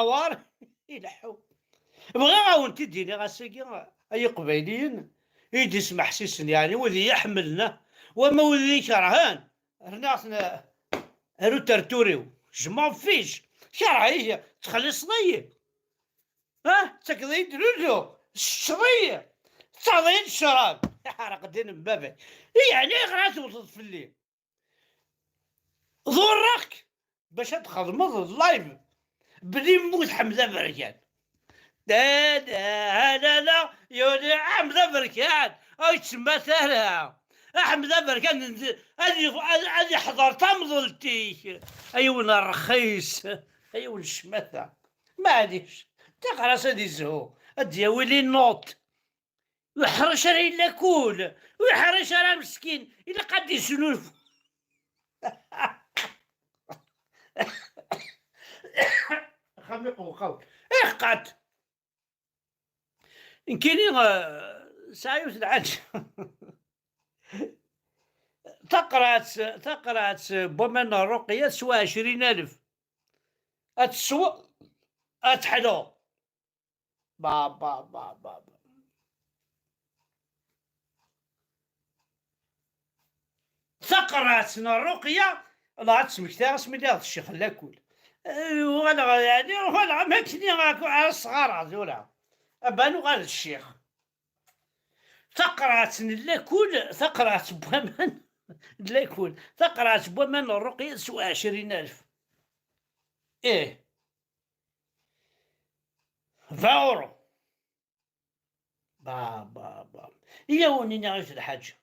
وار يلحو بغا ونتي ديني غاساكي اي قبايليين يدي يسمح سيسن يعني وذي يحملنا وما وذي كرهان رنا هرو ترتوريو جمع فيش كرهيه تخلي صغير تكذي درولو الشرية تعطيني الشراب حرق دين بابا يعني غير توصل في الليل ضرك باش تخدمض اللايف بلي موت حمزة بركان لا يولي حمزة بركان اي تسمى ثالها حمزة بركان هذه حضرتها مضلتي ايون الرخيص ايون الشمثة معليش تقرا سادي الزهو ادي ويلي نوط ويحرش راه الا كول ويحرش راه مسكين الا قد يسنون خميق وخوت قد كاينين سايوس العج تقرات بومن الرقية سوا 20,000 اتسوى اتحلو با ثقراتنا الرقية لا تسمك تاغس ملي الشيخ لاكول ولا يعني ولا ما كني على الصغار هذولا ابانو غير الشيخ ثقرات لاكول ثقرات بومن لاكول ثقرات بومن الرقية سوا 20,000 ايه 20 اورو با إلا وني نعرف الحاجة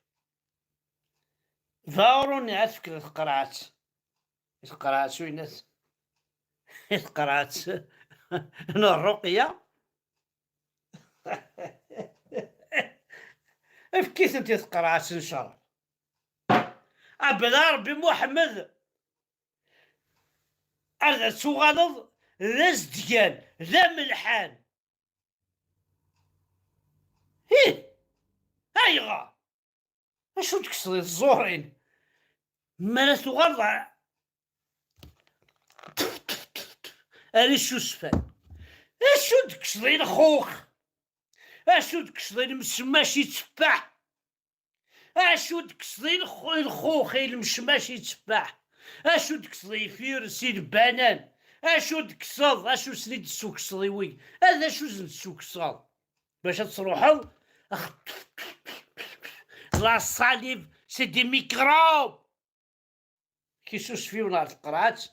20 اورو نعرف القرعات القرعات وينات القرعات انا الرقية كيف انت القرعات ان شاء الله ابدا ربي محمد ارد سوغالض لا زديان لا ملحان ايغا اشو تكسري الزورين مالا تغرض أنا شو سفان اشو تكسري الخوخ اشو تكسري المسماش يتفاح اشو تكسري الخوخ المشماش يتفاح اشو تكسري فيرسي البنان اشو تكسض اشو سنيد السوكسري وي هذا شو زن السوكسر باش تروحو لا صاليف سي دي ميكروب كيسوس فيو نهار القرعات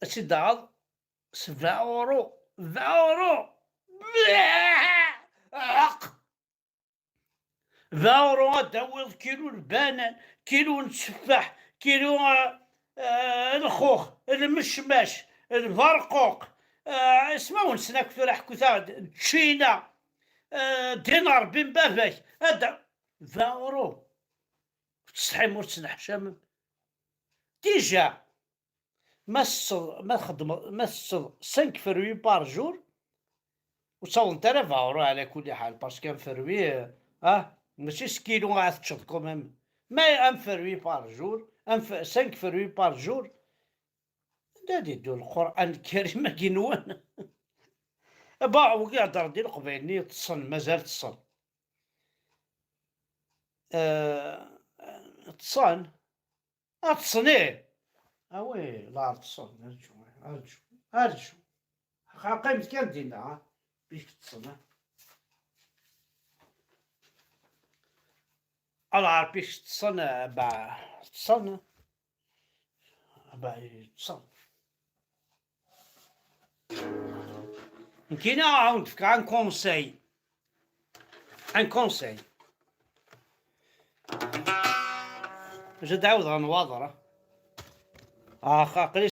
اسي داغ 20 اورو 20 اورو 20 اورو داوض كيلو البنان كيلو التفاح كيلو الخوخ المشماش البرقوق اسمعوا نسنا كثر حكوثا تشينا دينار بن بافاك هذا 20 اورو تصحي مور حشام ديجا ما خدم 5 فروي بار جور وتصور نتا 20 اورو على كل حال باسكو فروي ماشي سكيلو غا تشد كوميم ما 1 فروي بار جور 5 فروي بار جور دادي دو القران الكريم كينوان با وكاع هضر ديال قبيلني تصن مازال تصن تصن تصنيه وي لا تصن ارجو قيمت كان دينا باش تصن على باش تصن با تصن تصن كاين عاودك عن كونساي جا تعاود غنواضر قليل